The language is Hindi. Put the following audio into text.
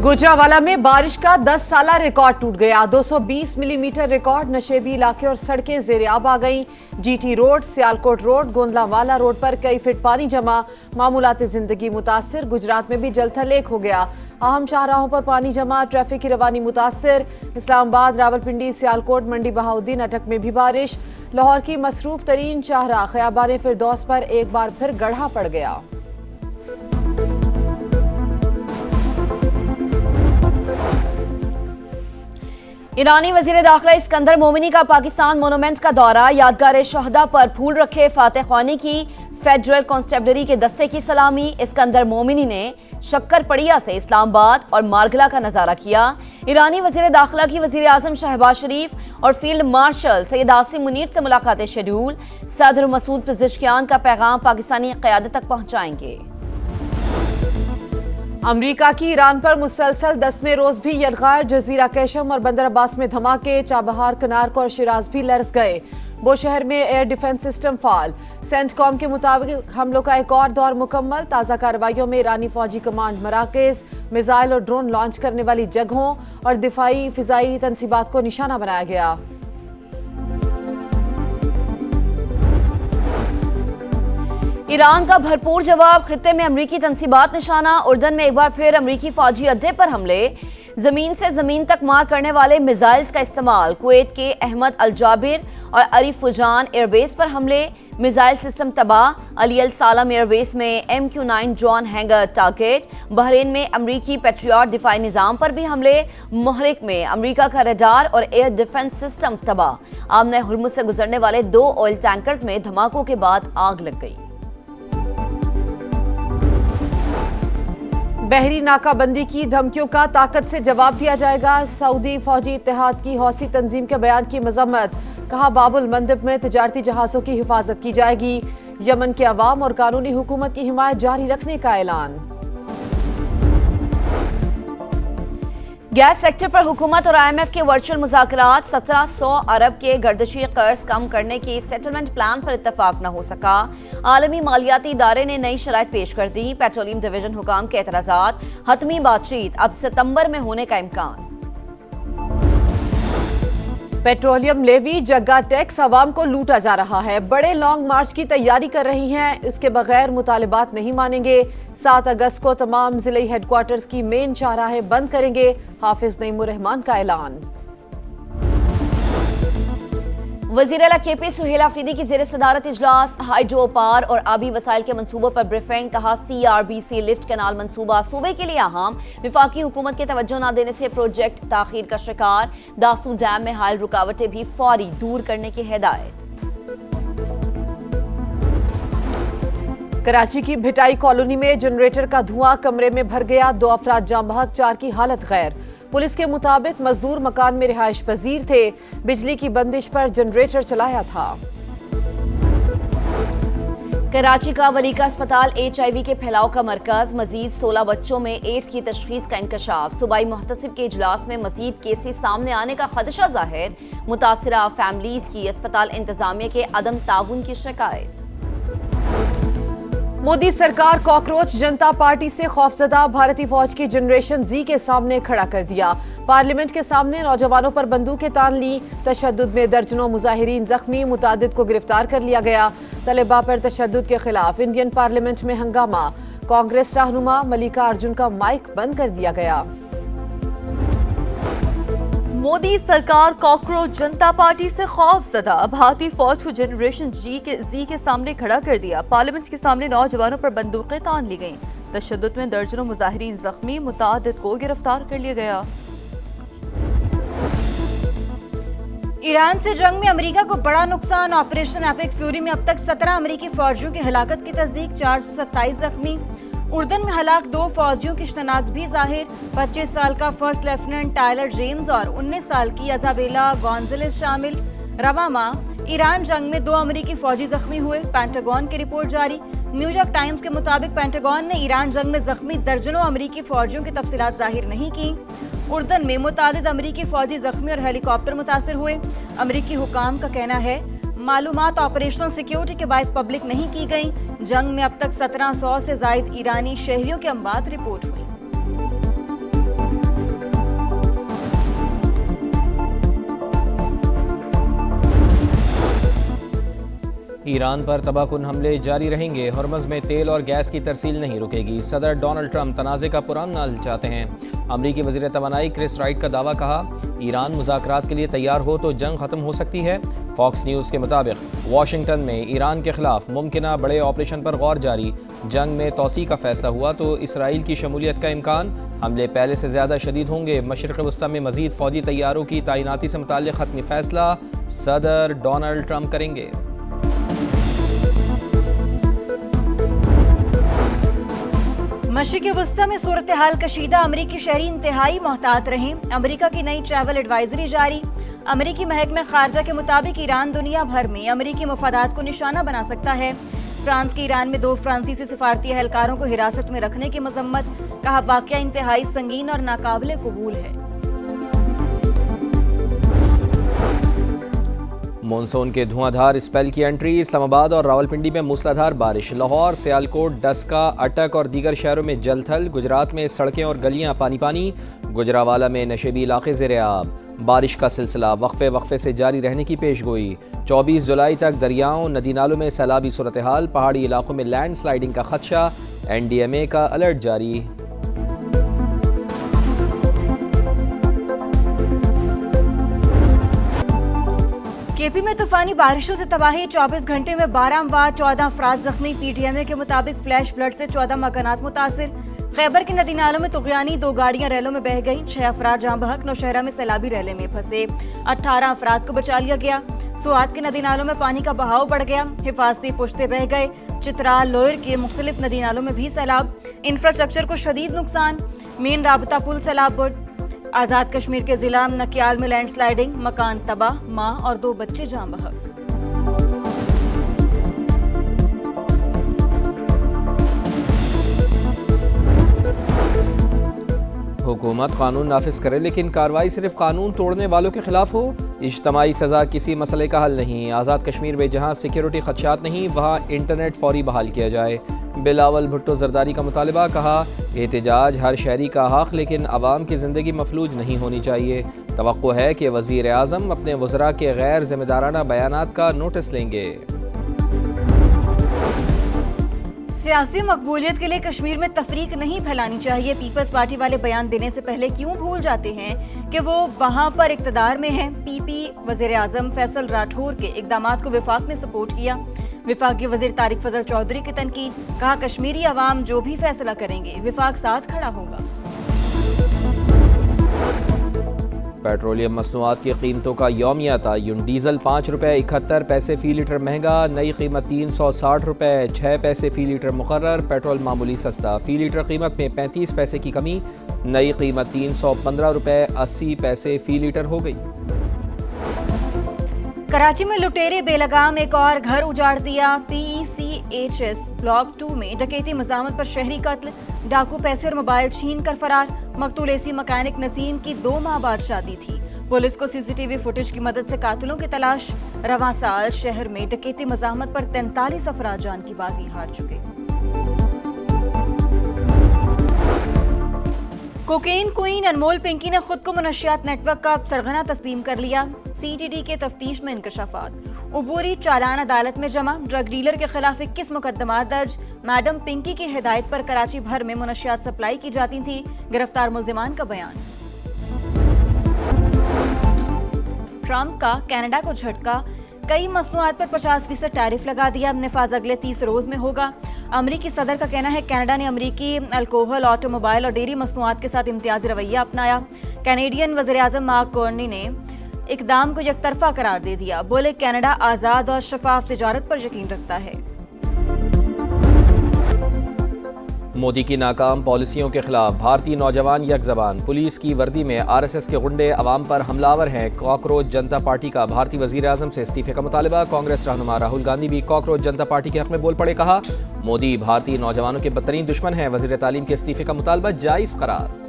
गुजरावाला में बारिश का 10 साला रिकॉर्ड टूट गया। 220 मिलीमीटर रिकॉर्ड। नशेबी इलाके और सड़कें ज़ेर-ए-आब आ गईं। GT road, Sialkot road, Gondlanwala road पर कई फीट पानी जमा। मामूलाती जिंदगी मुतासिर। गुजरात में भी जलथलेक हो गया। अहम शाहराहों पर पानी जमा। ट्रैफिक की रवानी मुतासिर। इस्लामाबाद, रावलपिंडी, सियालकोट, मंडी बहाउद्दीन, अटक में भी बारिश। लाहौर की मसरूफ तरीन शाहराह खयाबान फिरदौस पर एक बार फिर गढ़ा पड़ गया। ईरानी वजीर दाखिला इस्कंदर मोमिनी का पाकिस्तान मोनूमेंट का दौरा। यादगार शहदा पर फूल रखे। फातेह ख्वानी की फेडरल कांस्टेबलरी के दस्ते की सलामी। इस्कंदर मोमिनी ने शक्कर पड़िया से इस्लामाबाद और मारगला का नजारा किया। ईरानी वजीर दाखिला की वजीर आजम शहबाज शरीफ और फील्ड मार्शल सैयद आसिम मुनीर से मुलाकातें शेड्यूल। सदर मसूद पिज़ेशकियान का पैगाम पाकिस्तानी क़यादत तक पहुंचाएंगे। अमरीका की ईरान पर मुसलसल 10वें रोज भी यलगार। जजीरा कैशम और बंदर अब्बास में धमाके। चाबहार, कनारक और शिराज भी लरस गए। बुशहर में एयर डिफेंस सिस्टम फाल। सेंटकॉम के मुताबिक हमलों का एक और दौर मुकम्मल। ताज़ा कार्रवाइयों में ईरानी फौजी कमांड मराकज़, मिसाइल और ड्रोन लॉन्च करने वाली जगहों और दिफाई फिजाई तनसीबात को निशाना बनाया गया। ईरान का भरपूर जवाब। खित्ते में अमरीकी तनसीबात निशाना। उर्दन में एक बार फिर अमरीकी फौजी अड्डे पर हमले। जमीन से जमीन तक मार करने वाले मिसाइल्स का इस्तेमाल। कुवैत के अहमद अल जाबिर और अरिफ फुजान एयरबेस पर हमले। मिसाइल सिस्टम तबाह। अली अल सालम एयरबेस में MQ-9 drone hanger target. Bahrain में अमरीकी पेट्रियट दिफाई निज़ाम पर भी हमले। महरिक में अमरीका का रडार और एयर डिफेंस सिस्टम तबाह। आमने हुर्मुज़ से गुजरने वाले 2 ऑयल टैंकर्स में धमाकों के बाद आग लग गई। बहरी नाकाबंदी की धमकियों का ताकत से जवाब दिया जाएगा। सऊदी फौजी इत्तेहाद की हौसी तंजीम के बयान की मजम्मत। कहा, बाबुल मंदब में तिजारती जहाजों की हिफाजत की जाएगी। यमन के अवाम और कानूनी हुकूमत की हिमायत जारी रखने का ऐलान। गैस सेक्टर पर हुकूमत और IMF के वर्चुअल मुज़ाकरात। 1700 अरब के गर्दशी कर्ज कम करने के सेटलमेंट प्लान पर इत्तफाक न हो सका। आलमी मालियाती इदारे ने नई शराइत पेश कर दी। पेट्रोलियम डिवीजन हुकाम के एतराज़ात। हतमी बातचीत अब सितंबर में होने का इम्कान। पेट्रोलियम लेवी जग्गा टैक्स अवाम को लूटा जा रहा है। बड़े लॉन्ग मार्च की तैयारी कर रही हैं। इसके बगैर मुतालिबात नहीं मानेंगे। 7 अगस्त को तमाम जिले हेडक्वार्टर्स की मेन शाहराहें बंद करेंगे। हाफिज नईमुर रहमान का ऐलान। वज़ीर आला KP सुहेल आफरीदी की ज़ेर सदारत इजलास। हाइड्रो पावर और आबी वसाइल के मंसूबों पर ब्रीफिंग। कहा, CRBC लिफ्ट कैनाल मंसूबा सूबे के लिए अहम। विफाकी हुकूमत के तवज्जो न देने से प्रोजेक्ट ताखीर का शिकार। दासू डैम में हाल रुकावटें भी फौरी दूर करने की हिदायत। कराची की भिटाई कॉलोनी में जनरेटर का धुआं कमरे में भर गया। 2 अफराद जाँ बहक, 4 की हालत गैर। पुलिस के मुताबिक मजदूर मकान में रिहाइश पजीर थे। बिजली की बंदिश पर जनरेटर चलाया था। कराची का वलीका अस्पताल HIV के फैलाव का मरकज। मजीद 16 बच्चों में एड्स की तशखीस का इंकशाफ। सूबाई मुहतसिब के इजलास में मजीद केसेस सामने आने का खदशा जाहिर। मुतासिरा फैमिलीज की अस्पताल इंतजामिया के अदम ताउन की शिकायत। मोदी सरकार कॉकरोच जनता पार्टी से खौफजदा। भारतीय फौज की जनरेशन Z के सामने खड़ा कर दिया। पार्लियामेंट के सामने नौजवानों पर बंदूकें तान ली। तशद्दुद में दर्जनों मुजाहिरीन जख्मी। मुतादिद को गिरफ्तार कर लिया गया। तलेबा पर तशद्दुद के खिलाफ इंडियन पार्लियामेंट में हंगामा। कांग्रेस रहनुमा मल्लिका अर्जुन का माइक बंद कर दिया गया। मोदी सरकार कॉकरोच जनता पार्टी से खौफजदा। भारतीय फौज को जनरेशन Z के सामने खड़ा कर दिया। पार्लियामेंट के सामने नौजवानों पर बंदूकें तान ली गईं। तशद्दुद में दर्जनों मुजाहिरीन जख्मी। मुतादिद को गिरफ्तार कर लिया गया। ईरान से जंग में अमेरिका को बड़ा नुकसान। ऑपरेशन एपिक फ्यूरी में अब तक 17 अमेरिकी फौजियों की हलाकत की तस्दीक। 427 जख्मी। उर्दन में हलाक 2 फौजियों की शनाख्त भी जाहिर। 25 साल का फर्स्ट लेफ्टिनेंट टायलर जेम्स और 19 साल की अजाबेला गॉन्जलेस शामिल। रवा माह ईरान जंग में 2 अमेरिकी फौजी जख्मी हुए। पेंटागन की रिपोर्ट जारी। न्यूयॉर्क टाइम्स के मुताबिक पेंटागन ने ईरान जंग में जख्मी दर्जनों अमेरिकी फौजियों की तफसीलात जाहिर नहीं की। उर्दन में मुतादिद अमेरिकी फौजी जख्मी और हेलीकॉप्टर मुतासिर हुए। अमेरिकी हुकाम का कहना है मालूमात ऑपरेशनल सिक्योरिटी के बायस पब्लिक नहीं की गई। जंग में अब तक 1700 से ज्यादा ईरानी शहरियों की अमवात रिपोर्ट हुई। ईरान पर तबाहकुन हमले जारी रहेंगे। हॉर्मज़ में तेल और गैस की तरसील नहीं रुकेगी। सदर डोनाल्ड ट्रंप तनाज़े का पुराना हल चाहते हैं। अमरीकी वज़ीर तवानाई क्रिस राइट का दावा, कहा ईरान मुज़ाकरात के लिए तैयार हो तो जंग ख़त्म हो सकती है। फॉक्स न्यूज़ के मुताबिक वाशिंगटन में ईरान के खिलाफ मुमकिना बड़े ऑपरेशन पर गौर जारी। जंग में तोसी का फैसला हुआ तो इसराइल की शमूलियत का इम्कान। हमले पहले से ज़्यादा शदीद होंगे। मशरिक़ वस्ता में मज़ीद फ़ौजी तैयारों की तैनाती से मुताल्लिक़ हतमी फ़ैसला सदर डोनाल्ड ट्रंप करेंगे। मशरिक़ वस्ता में सूरत हाल कशीदा। अमरीकी शहरी इंतहाई मोहतात रहें। अमरीका की नई ट्रैवल एडवाइजरी जारी। अमरीकी महकमे खारजा के मुताबिक ईरान दुनिया भर में अमरीकी मफादात को निशाना बना सकता है। फ्रांस के ईरान में 2 फ्रांसीसी सिफारती एहलकारों को हिरासत में रखने की मजम्मत। कहा वाक़या इंतहाई संगीन और नाकाबिले कबूल है। मॉनसून के धुआंधार स्पेल की एंट्री। इस्लामाबाद और रावलपिंडी में मूसलाधार बारिश। लाहौर, सियालकोट, डस्का, अटक और दीगर शहरों में जलथल। गुजरात में सड़कें और गलियां पानी पानी। गुजरावाला में नशेबी इलाके ज़ेर-ए-आब। बारिश का सिलसिला वक्फे से जारी रहने की पेशगोई। 24 जुलाई तक दरियाओं नदी नालों में सैलाबी सूरत हाल। पहाड़ी इलाकों में लैंड स्लाइडिंग का खदशा। NDMA का अलर्ट जारी। केपी में तूफानी बारिशों से तबाही। 24 घंटे में 12 अमवात, 14 अफराद जख्मी। PTMA के मुताबिक फ्लैश फ्लड से 14 मकानात मुतासिर। खैबर की नदी नालों में तुगयानी 2 गाड़ियां रैलों में बह गईं। 6 अफराद जहां बहक। नौशहरा में सैलाबी रैले में फंसे 18 अफराद को बचा लिया गया। सुआत की नदी नालों में पानी का बहाव बढ़ गया। हिफाजती पुश्ते बह गए। चित्राल, लोयर के मुख्तलिफ नदी नालों में भी सैलाब। इंफ्रास्ट्रक्चर को शदीद नुकसान। मेन राबता पुल सैलाब। आज़ाद कश्मीर के जिला नकियाल में लैंडस्लाइडिंग। मकान तबाह। माँ और 2 बच्चे जाँ बहक। हुकूमत कानून नाफिज करे लेकिन कार्रवाई सिर्फ कानून तोड़ने वालों के खिलाफ हो। इज्तमाई सज़ा किसी मसले का हल नहीं। आज़ाद कश्मीर में जहाँ सिक्योरिटी खदशात नहीं वहाँ इंटरनेट फौरी बहाल किया जाए। बिलावल भुट्टो जरदारी का मुतालबा। कहा एहतजाज हर शहरी का हक लेकिन आवाम की ज़िंदगी मफलूज नहीं होनी चाहिए। तवक्को है कि वज़ीर आज़म अपने वज़रा के गैर ज़िम्मेदाराना बयानात का नोटिस लेंगे। सियासी मकबूलियत के लिए कश्मीर में तफरीक नहीं फैलानी चाहिए। पीपल्स पार्टी वाले बयान देने से पहले क्यों भूल जाते हैं कि वो वहां पर इक़्तिदार में हैं। PP वज़ीर आज़म फैसल राठौर के इक़दामात को विफाक ने सपोर्ट किया। विफाकी वज़ीर तारिक फजल चौधरी की तनकीद। कहा कश्मीरी अवाम जो भी फैसला करेंगे विफाक साथ खड़ा होगा। पेट्रोलियम मसनूआत की कीमतों का यौमिया तयन। डीजल 5 रुपये 71 पैसे फ़ी लीटर महंगा। नई कीमत 360 रुपये 6 पैसे फ़ी लीटर मुकर्रर। पेट्रोल मामूली सस्ता। फ़ी लीटर कीमत में 35 पैसे की कमी। नई कीमत 315 रुपये 80 पैसे फ़ी लीटर हो गई। कराची में लुटेरे बेलगाम एक और घर उजाड़ दिया। PECHS ब्लॉक 2 में डकैती मज़ामत पर शहरी कत्ल। डाकू पैसे और मोबाइल छीन कर फरार। मकतूल AC मकैनिक नसीम की 2 माह बाद शादी थी। पुलिस को CCTV फुटेज की मदद से कातिलों की तलाश। रवां साल शहर में डकैती मज़ामत पर 43 अफराद जान की बाजी हार चुके। कोकेन क्वीन अनमोल पिंकी ने खुद को मनशियात नेटवर्क का सरगना तस्लीम कर लिया। CTD के तफ्तीश में इंकशाफात। उबूरी चालान अदालत में जमा। ड्रग डीलर के खिलाफ 21 मुकदमा दर्ज। मैडम पिंकी की हिदायत पर कराची भर में मनशियात सप्लाई की जाती थी। गिरफ्तार मुल्जिमान का बयान। ट्रंप का कनाडा को झटका। कई मसनूआत पर 50% टैरिफ लगा दिया। निफाज अगले 30 रोज में होगा। अमरीकी सदर का कहना है कनाडा ने अमरीकी अल्कोहल, ऑटोमोबाइल और डेयरी मसनूआत के साथ इम्तियाजी रवैया अपनाया। कैनेडियन वज़ीर आज़म मार्क कार्नी ने इक़दाम को यकतरफा करार दे दिया। बोले कनाडा आज़ाद और शफाफ तिजारत पर यकीन रखता है। मोदी की नाकाम पॉलिसियों के खिलाफ भारतीय नौजवान यकजबान। पुलिस की वर्दी में RSS के गुंडे अवाम पर हमलावर हैं। कॉकरोच जनता पार्टी का भारतीय वजीर आजम से इस्तीफे का मुतालबा। कांग्रेस रहनुमा राहुल गांधी भी कॉकरोच जनता पार्टी के हक में बोल पड़े। कहा मोदी भारतीय नौजवानों के बदतरीन दुश्मन हैं। वजीर तालीम के इस्तीफे का मुतालबा जायज़ करार।